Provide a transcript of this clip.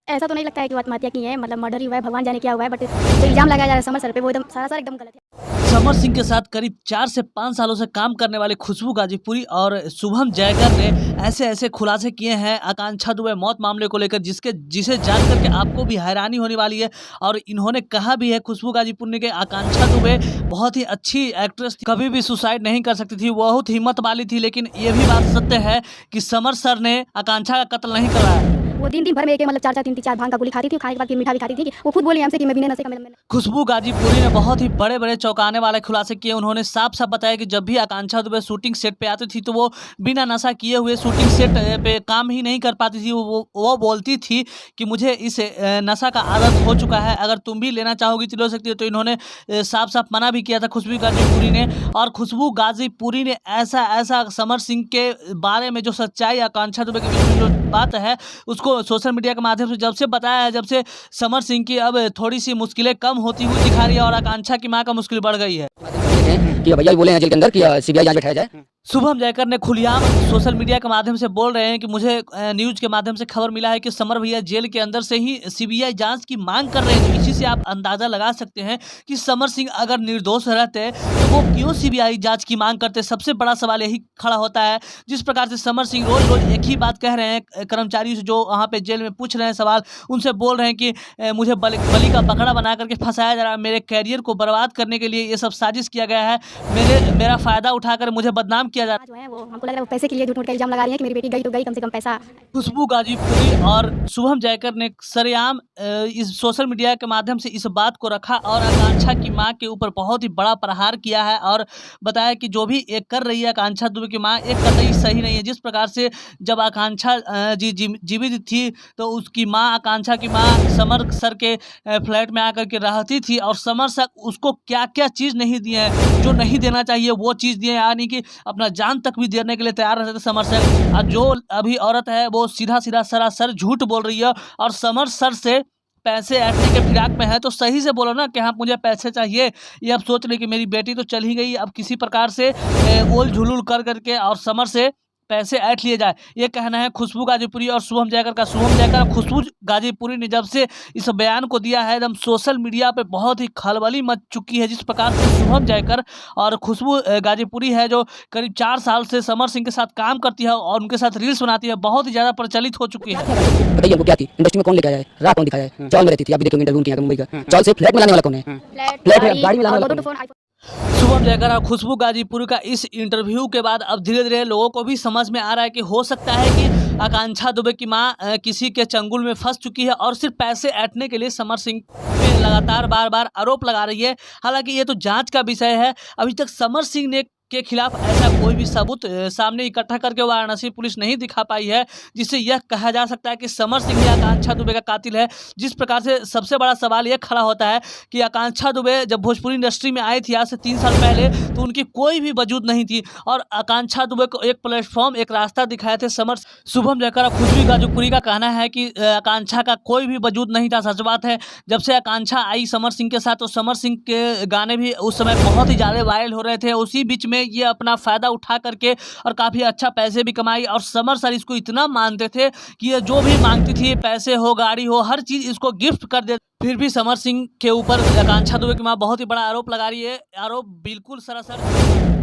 ऐसा तो नहीं लगता है कि वो आत्महत्या की है, मतलब मर्डर ही हुआ है, भगवान जाने क्या हुआ है, बट जो इल्ज़ाम लगाया जा रहा है समर सर पे वो एकदम सरासर एकदम गलत है। समर सिंह के साथ करीब 4 से 5 सालों से काम करने वाले खुशबू गाजीपुरी और शुभम जयकर ने ऐसे-ऐसे खुलासे किए हैं आकांक्षा दुबे मौत मामले को लेकर जिसे जानकर के आपको भी हैरानी होने वाली है। और इन्होंने कहा भी है खुशबू गाजीपुर ने कि आकांक्षा दुबे बहुत ही अच्छी एक्ट्रेस थी, कभी भी सुसाइड नहीं कर सकती थी, बहुत हिम्मत वाली थी। लेकिन ये भी बात सत्य है कि समर सर ने आकांक्षा का कत्ल नहीं करवाया। वो दिन-दिन भर में एक मतलब 4-4 3-3 भांग का गोली खाती थी, खाने के बाद फिर मीठा भी खाती थी। वो खुद बोली हमसे कि मैं बिना नशे का मैंने खुशबू गाजीपुरी ने बहुत ही बड़े-बड़े चौंकाने वाले खुलासे किए। उन्होंने साफ-साफ बताया कि जब भी आकांक्षा दुबे शूटिंग सेट पे आती थी तो वो बिना नशा किए हुए शूटिंग सेट पे काम ही नहीं कर पाती थी। वो बोलती थी कि मुझे इस नशा का आदत हो चुका है, अगर तुम भी लेना चाहोगी तो ले सकती हो। तो इन्होंने साफ-साफ मना भी किया था खुशबू गाजीपुरी ने। और खुशबू गाजीपुरी ने ऐसा समर सिंह के बारे में जो सच्चाई आकांक्षा दुबे के बीच में जो बात है उसको सोशल मीडिया के माध्यम से जब से बताया है, जब से समर सिंह की अब थोड़ी-सी मुश्किलें कम होती हुई दिखा रही है और आकांक्षा की माँ का मुश्किल बढ़ गई है। कि भैया भी बोले हैं जेल के अंदर कि सीबीआई जांच बैठाया जाए। शुभम जयकर ने खुलेआम सोशल मीडिया के माध्यम से बोल रहे हैं कि मुझे न्यूज़ के माध्यम से खबर मिला है कि समर भैया जेल के अंदर से ही सीबीआई जांच की मांग कर रहे हैं। तो इसी से आप अंदाज़ा लगा सकते हैं कि समर सिंह अगर निर्दोष रहते तो वो क्यों सीबीआई जांच की मांग करते। सबसे बड़ा सवाल यही खड़ा होता है। जिस प्रकार से समर सिंह रोज़-रोज़ एक ही बात कह रहे हैं कर्मचारियों से जो वहाँ पे जेल में पूछ रहे हैं सवाल, उनसे बोल रहे हैं कि मुझे बलि का बकरा बना करके फंसाया जा रहा है, मेरे कैरियर को बर्बाद करने के लिए ये सब साजिश किया गया है, मेरा फ़ायदा उठाकर मुझे बदनाम किया जा रहा है। जो है वो हमको लग रहा है वो पैसे के लिए झूठ-मूठ का इल्ज़ाम लगा रही हैं कि मेरी बेटी गई तो गई, कम से कम पैसा। खुशबू गाजीपुरी और शुभम जयकर ने सरेआम इस सोशल मीडिया के माध्यम से इस बात को रखा और आकांक्षा की मां के ऊपर बहुत ही बड़ा प्रहार किया है और बताया कि जो भी ये कर रही है आकांक्षा दुबे की मां एक कतई सही नहीं है। जिस प्रकार से जब आकांक्षा जीवित थी तो उसकी मां आकांक्षा की मां समर सर के फ्लैट में आकर के रहती थी और समर सर उसको क्या-क्या चीज़ नहीं दिए हैं, जो नहीं देना चाहिए वो चीज़ दिए, यानी कि अपना जान तक भी देने के लिए तैयार रहते थे समर सर। और जो अभी औरत है वो सीधा-सीधा सरासर झूठ बोल रही है और समर सर से पैसे ऐंठने के फिराक में है, तो सही से बोलो ना कि हाँ मुझे पैसे चाहिए। ये अब सोच रही कि मेरी बेटी तो चली गई, अब किसी प्रकार से ओल-झुलूल कर करके और समर से पैसे ऐंठ लिए जाए। ये कहना है खुशबू गाजीपुरी और शुभम जयकर का। शुभम जयकर और खुशबू गाजीपुरी ने जब से इस बयान को दिया है एकदम सोशल मीडिया पे बहुत ही खलबली मच चुकी है। जिस प्रकार से शुभम जयकर और खुशबू गाजीपुरी है जो करीब 4 साल से समर सिंह के साथ काम करती है और उनके साथ रील्स बनाती है, बहुत ही ज़्यादा प्रचलित हो चुकी है। बताइए हमको क्या थी इंडस्ट्री में कौन लेके आया है, राह कौन दिखाया है, चौल में रहती थी, आप भी देखोगे इंटरव्यू किया मुंबई का, चौल से फ्लैट में लाने वाला कौन है, फ्लैट में गाड़ी में लाने वाला कौन है? शुभम जयकर और खुशबू गाजीपुरी का इस इंटरव्यू के बाद अब धीरे-धीरे लोगों को भी समझ में आ रहा है कि हो सकता है कि आकांक्षा दुबे की मां किसी के चंगुल में फंस चुकी है और सिर्फ पैसे ऐंठने के लिए समर सिंह पे लगातार बार-बार आरोप लगा रही है। हालांकि ये तो जांच का विषय है। अभी तक समर सिंह ने के खिलाफ ऐसा कोई भी सबूत सामने इकट्ठा करके वाराणसी पुलिस नहीं दिखा पाई है जिससे यह कहा जा सकता है कि समर सिंह ही आकांक्षा दुबे का कातिल है। जिस प्रकार से सबसे बड़ा सवाल यह खड़ा होता है कि आकांक्षा दुबे जब भोजपुरी इंडस्ट्री में आई थी आज से 3 साल पहले तो उनकी कोई भी वजूद नहीं थी और आकांक्षा दुबे को एक प्लेटफॉर्म एक रास्ता दिखाए थे समर। शुभम जयकर और खुशबू गाजीपुरी का कहना है कि आकांक्षा का कोई भी वजूद नहीं था। सच बात है, जब से आकांक्षा आई समर सिंह के साथ तो समर सिंह के गाने भी उस समय बहुत ही ज़्यादा वायरल हो रहे थे। उसी बीच में ये अपना फ़ायदा उठा करके और काफ़ी अच्छा पैसे भी कमाई और समर सर इसको इतना मानते थे कि ये जो भी मांगती थी पैसे हो गाड़ी हो हर चीज़ इसको गिफ्ट कर दे। फिर भी समर सिंह के ऊपर आकांक्षा दुबे की मां बहुत ही बड़ा आरोप लगा रही है। आरोप बिल्कुल सरासर